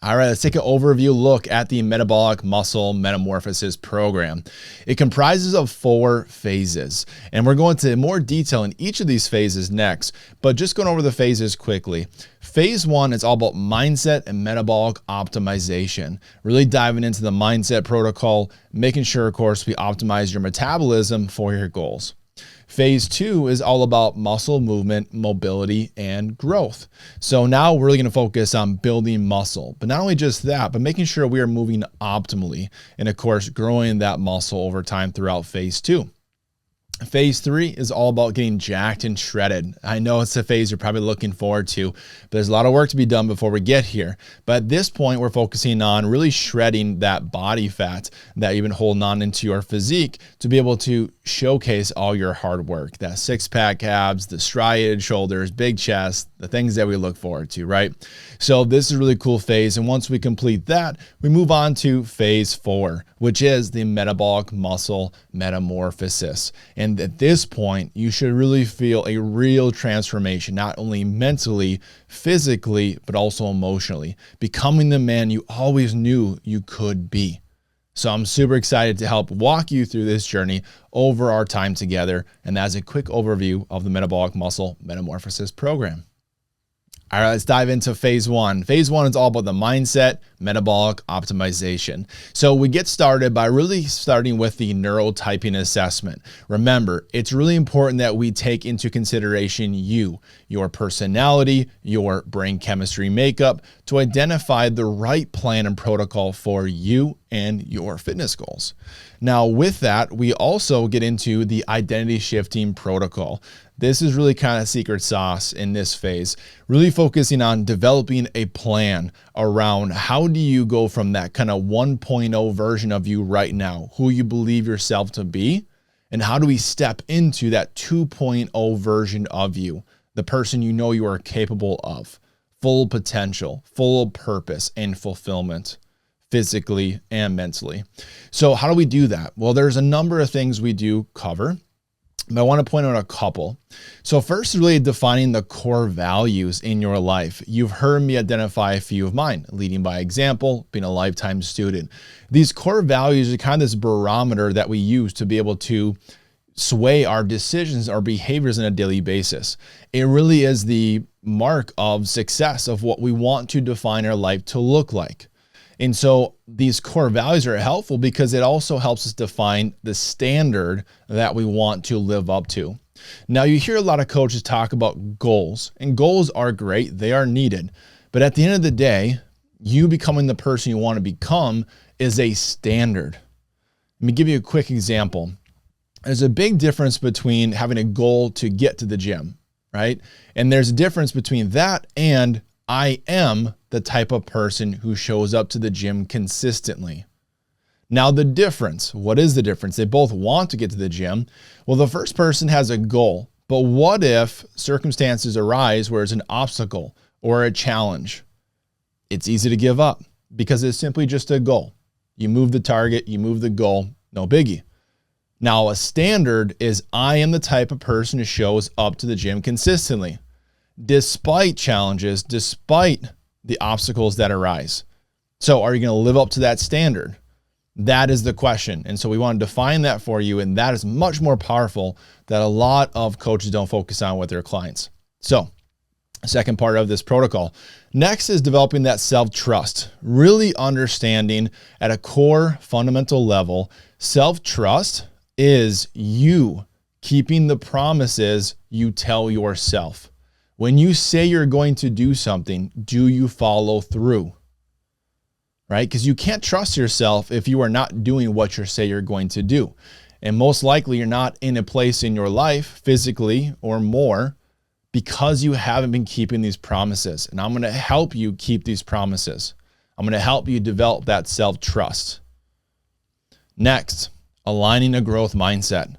All right, let's take an overview look at the Metabolic Muscle Metamorphosis program. It comprises of 4 phases, and we're going into more detail in each of these phases next, but just going over the phases quickly. Phase 1 is all about mindset and metabolic optimization, really diving into the mindset protocol, making sure, of course, we optimize your metabolism for your goals. Phase 2 is all about muscle movement, mobility, and growth. So now we're really going to focus on building muscle, but not only just that, but making sure we are moving optimally and, of course, growing that muscle over time throughout phase 2. Phase 3 is all about getting jacked and shredded. I know it's a phase you're probably looking forward to, but there's a lot of work to be done before we get here. But at this point, we're focusing on really shredding that body fat that you've been holding on into your physique to be able to showcase all your hard work, that 6-pack abs, the striated shoulders, big chest, the things that we look forward to, right? So this is a really cool phase. And once we complete that, we move on to phase 4, which is the metabolic muscle metamorphosis. And at this point, you should really feel a real transformation, not only mentally, physically, but also emotionally, becoming the man you always knew you could be. So I'm super excited to help walk you through this journey over our time together. And that's a quick overview of the Metabolic Muscle Metamorphosis program. All right, let's dive into phase 1. Phase 1 is all about the mindset, metabolic optimization. So we get started by really starting with the neurotyping assessment. Remember, it's really important that we take into consideration you, your personality, your brain chemistry makeup to identify the right plan and protocol for you and your fitness goals. Now, with that, we also get into the identity shifting protocol. This is really kind of secret sauce in this phase, really focusing on developing a plan around how do you go from that kind of 1.0 version of you right now, who you believe yourself to be, and how do we step into that 2.0 version of you, the person you know you are capable of, full potential, full purpose, and fulfillment, physically and mentally. So how do we do that? Well, there's a number of things we do cover, but I want to point out a couple. So first is really defining the core values in your life. You've heard me identify a few of mine: leading by example, being a lifetime student. These core values are kind of this barometer that we use to be able to sway our decisions, our behaviors on a daily basis. It really is the mark of success of what we want to define our life to look like. And so these core values are helpful because it also helps us define the standard that we want to live up to. Now, you hear a lot of coaches talk about goals, and goals are great. They are needed. But at the end of the day, you becoming the person you want to become is a standard. Let me give you a quick example. There's a big difference between having a goal to get to the gym, right? And there's a difference between that and I am the type of person who shows up to the gym consistently. Now the difference, what is the difference? They both want to get to the gym. Well, the first person has a goal, but what if circumstances arise where it's an obstacle or a challenge? It's easy to give up because it's simply just a goal. You move the target, you move the goal, no biggie. Now a standard is I am the type of person who shows up to the gym consistently, despite challenges, despite the obstacles that arise. So are you going to live up to that standard? That is the question. And so we want to define that for you. And that is much more powerful that a lot of coaches don't focus on with their clients. So second part of this protocol. Next is developing that self-trust, really understanding at a core fundamental level, self-trust is you keeping the promises you tell yourself. When you say you're going to do something, do you follow through? Right? Because you can't trust yourself if you are not doing what you say you're going to do. And most likely you're not in a place in your life, physically or more, because you haven't been keeping these promises. And I'm going to help you keep these promises. I'm going to help you develop that self-trust. Next, aligning a growth mindset.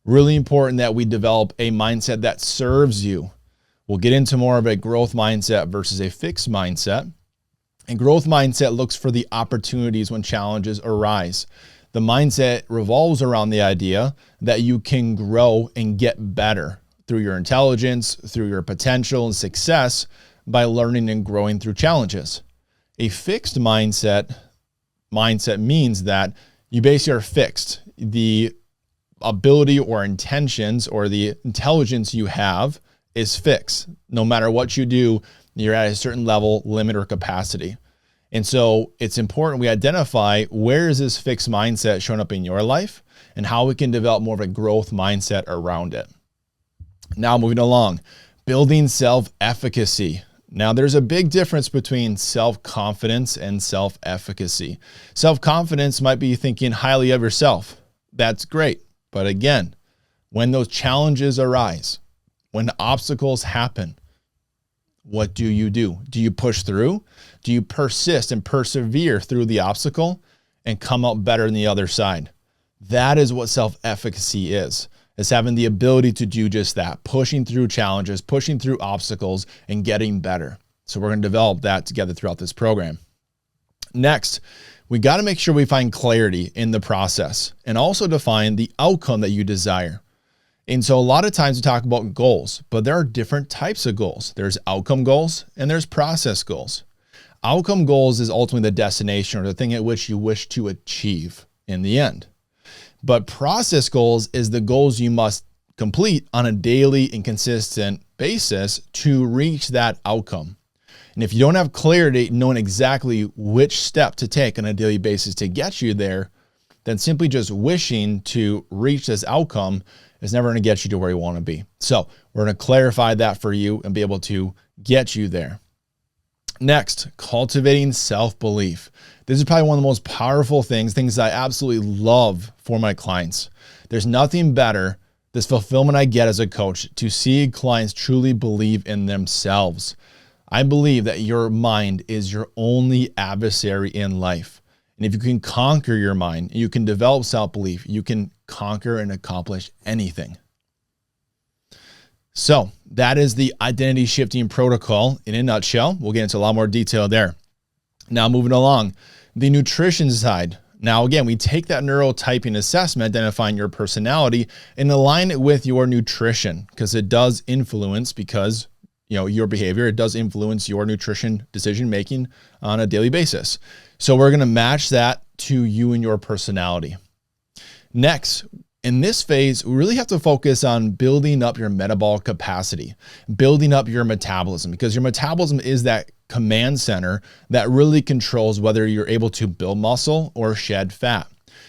Really important that we develop a mindset that serves you. We'll get into more of a growth mindset versus a fixed mindset. And growth mindset looks for the opportunities when challenges arise. The mindset revolves around the idea that you can grow and get better through your intelligence, through your potential and success by learning and growing through challenges. A fixed mindset means that you basically are fixed. The ability or intentions or the intelligence you have is fixed. No matter what you do, you're at a certain level, limit, or capacity. And so it's important we identify where is this fixed mindset showing up in your life and how we can develop more of a growth mindset around it. Now moving along, building self-efficacy. Now there's a big difference between self-confidence and self-efficacy. Self-confidence might be thinking highly of yourself. That's great. But again, when those challenges arise, when obstacles happen, what do you do? Do you push through? Do you persist and persevere through the obstacle and come out better than the other side? That is what self-efficacy is having the ability to do just that, pushing through challenges, pushing through obstacles, and getting better. So we're going to develop that together throughout this program. Next, we got to make sure we find clarity in the process and also define the outcome that you desire. And so a lot of times we talk about goals, but there are different types of goals. There's outcome goals and there's process goals. Outcome goals is ultimately the destination or the thing at which you wish to achieve in the end. But process goals is the goals you must complete on a daily and consistent basis to reach that outcome. And if you don't have clarity, knowing exactly which step to take on a daily basis to get you there, then simply just wishing to reach this outcome is never going to get you to where you want to be. So we're going to clarify that for you and be able to get you there. Next, cultivating self-belief. This is probably one of the most powerful things I absolutely love for my clients. There's nothing better, this fulfillment I get as a coach, to see clients truly believe in themselves. I believe that your mind is your only adversary in life. And if you can conquer your mind, you can develop self-belief, you can conquer and accomplish anything. So that is the identity shifting protocol in a nutshell. We'll get into a lot more detail there. Now moving along, the nutrition side. Now again, we take that neurotyping assessment, identifying your personality, and align it with your nutrition because it does influence your behavior. It does influence your nutrition decision making on a daily basis. So we're going to match that to you and your personality. Next, in this phase, we really have to focus on building up your metabolic capacity, building up your metabolism, because your metabolism is that command center that really controls whether you're able to build muscle or shed fat.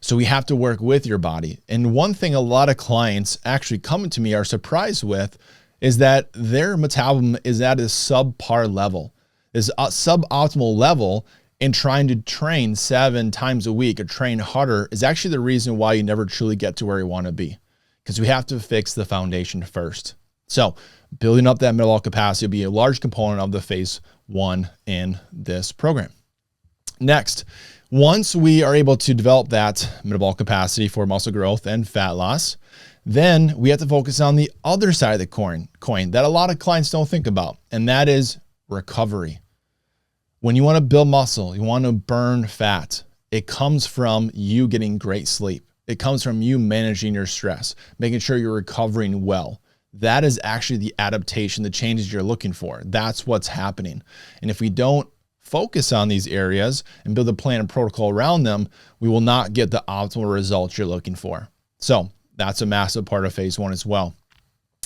So we have to work with your body. And one thing a lot of clients actually coming to me are surprised with is that their metabolism is at a subpar level, is a suboptimal level. And trying to train 7 times a week or train harder is actually the reason why you never truly get to where you want to be, because we have to fix the foundation first. So building up that metabolic capacity will be a large component of the phase 1 in this program. Next, once we are able to develop that metabolic capacity for muscle growth and fat loss, then we have to focus on the other side of the coin that a lot of clients don't think about, and that is recovery. When you want to build muscle, you want to burn fat, it comes from you getting great sleep. It comes from you managing your stress, making sure you're recovering well. That is actually the adaptation, the changes you're looking for. That's what's happening. And if we don't focus on these areas and build a plan and protocol around them, we will not get the optimal results you're looking for. So that's a massive part of phase 1 as well.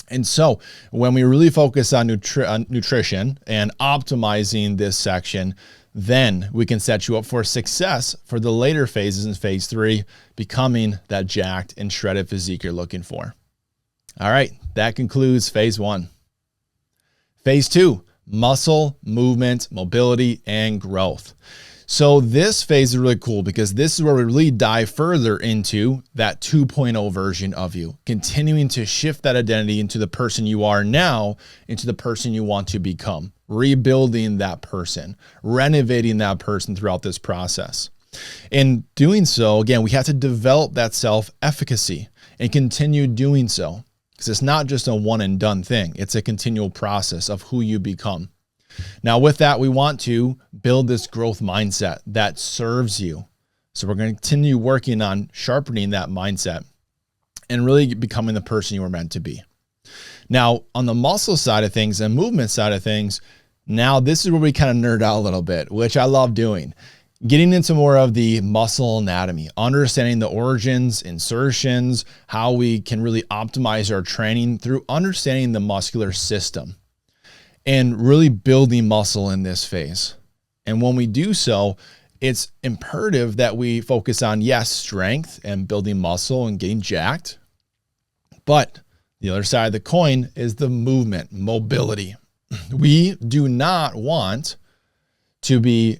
And so when we really focus on nutrition and optimizing this section, then we can set you up for success for the later phases in phase 3, becoming that jacked and shredded physique you're looking for. All right, that concludes phase 1. Phase 2, muscle, movement, mobility, and growth. So this phase is really cool because this is where we really dive further into that 2.0 version of you, continuing to shift that identity into the person you are now, into the person you want to become, rebuilding that person, renovating that person throughout this process. In doing so, again, we have to develop that self-efficacy and continue doing so because it's not just a one and done thing. It's a continual process of who you become. Now with that, we want to build this growth mindset that serves you. So we're going to continue working on sharpening that mindset and really becoming the person you were meant to be. Now on the muscle side of things and movement side of things, Now, this is where we kind of nerd out a little bit, which I love doing. Getting into more of the muscle anatomy, understanding the origins, insertions, how we can really optimize our training through understanding the muscular system and really building muscle in this phase. And when we do so, it's imperative that we focus on, yes, strength and building muscle and getting jacked. But the other side of the coin is the movement, mobility. We do not want to be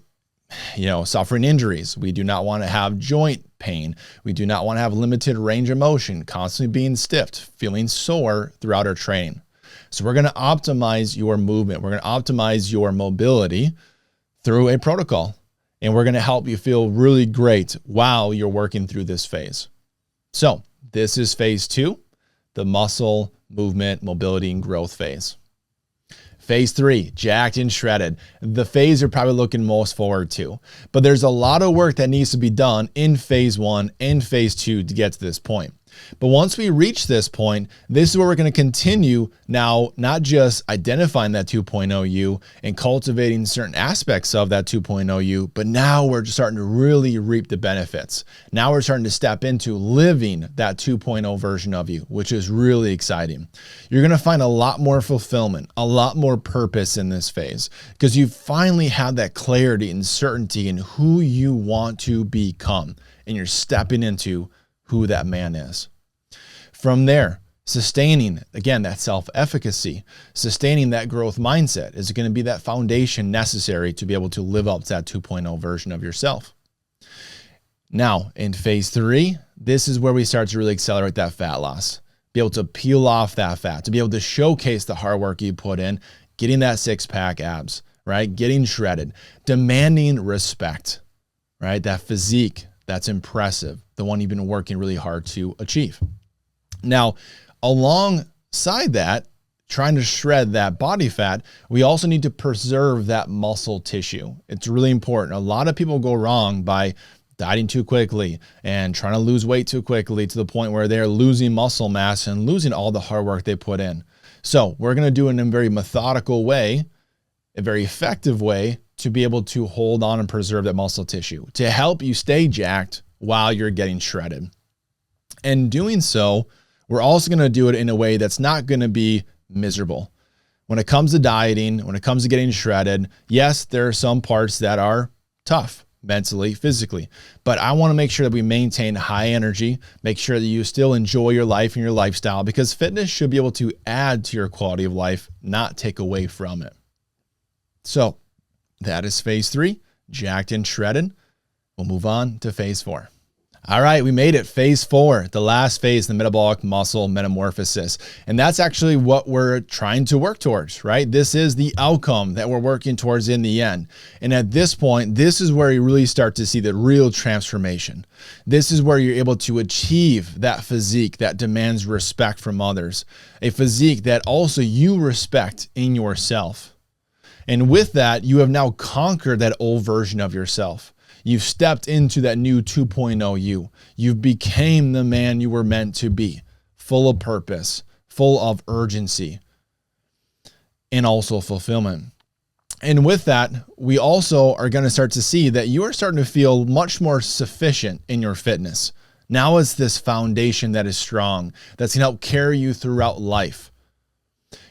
suffering injuries. We do not want to have joint pain. We do not want to have limited range of motion, constantly being stiffed, feeling sore throughout our training. So we're going to optimize your movement. We're going to optimize your mobility through a protocol, and we're going to help you feel really great while you're working through this phase. So this is phase 2, the muscle, movement, mobility, and growth phase. Phase 3, jacked and shredded. The phase you're probably looking most forward to. But there's a lot of work that needs to be done in phase 1 and phase 2 to get to this point. But once we reach this point, this is where we're going to continue now, not just identifying that 2.0 you and cultivating certain aspects of that 2.0 you, but now we're just starting to really reap the benefits. Now we're starting to step into living that 2.0 version of you, which is really exciting. You're going to find a lot more fulfillment, a lot more purpose in this phase because you finally have that clarity and certainty in who you want to become, and you're stepping into who that man is. From there, sustaining, again, that self-efficacy, sustaining that growth mindset is going to be that foundation necessary to be able to live up to that 2.0 version of yourself. Now, in phase 3, this is where we start to really accelerate that fat loss, be able to peel off that fat, to be able to showcase the hard work you put in, getting that six-pack abs, right? Getting shredded, demanding respect, right? That physique that's impressive, the one you've been working really hard to achieve. Now, alongside that, trying to shred that body fat, we also need to preserve that muscle tissue. It's really important. A lot of people go wrong by dieting too quickly and trying to lose weight too quickly to the point where they're losing muscle mass and losing all the hard work they put in. So we're going to do it in a very methodical way, a very effective way to be able to hold on and preserve that muscle tissue to help you stay jacked while you're getting shredded. And doing so, we're also going to do it in a way that's not going to be miserable. When it comes to dieting, when it comes to getting shredded, yes, there are some parts that are tough mentally, physically, but I want to make sure that we maintain high energy, make sure that you still enjoy your life and your lifestyle, because fitness should be able to add to your quality of life, not take away from it. So that is phase 3, jacked and shredded. We'll move on to phase 4. All right, we made it. Phase 4, the last phase, the metabolic muscle metamorphosis. And that's actually what we're trying to work towards, right? This is the outcome that we're working towards in the end. And at this point, this is where you really start to see the real transformation. This is where you're able to achieve that physique that demands respect from others, a physique that also you respect in yourself. And with that, you have now conquered that old version of yourself. You've stepped into that new 2.0 you. You've became the man you were meant to be, full of purpose, full of urgency, and also fulfillment. And with that, we also are going to start to see that you are starting to feel much more sufficient in your fitness. Now it's this foundation that is strong, that's going to help carry you throughout life.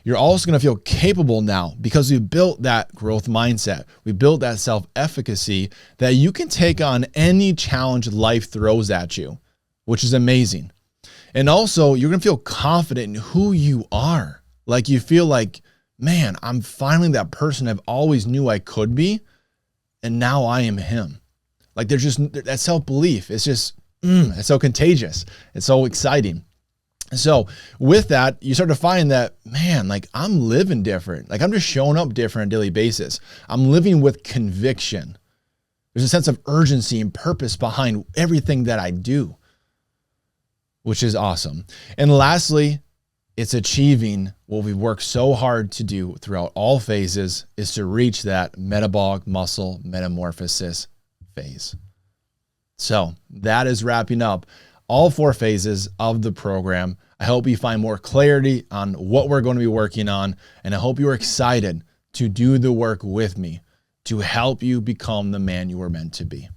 You're also going to feel capable now because we built that growth mindset. We built that self-efficacy that you can take on any challenge life throws at you, which is amazing. And also, you're going to feel confident in who you are. Like you feel like, man, I'm finally that person I've always knew I could be, and now I am him. Like there's just that self-belief. It's just, it's so contagious. It's so exciting. So with that, you start to find that, man, like I'm living different. Like I'm just showing up different on a daily basis. I'm living with conviction. There's a sense of urgency and purpose behind everything that I do, which is awesome. And lastly, it's achieving what we've worked so hard to do throughout all phases, is to reach that metabolic muscle metamorphosis phase. So that is wrapping up all 4 phases of the program. I hope you find more clarity on what we're going to be working on, and I hope you're excited to do the work with me to help you become the man you were meant to be.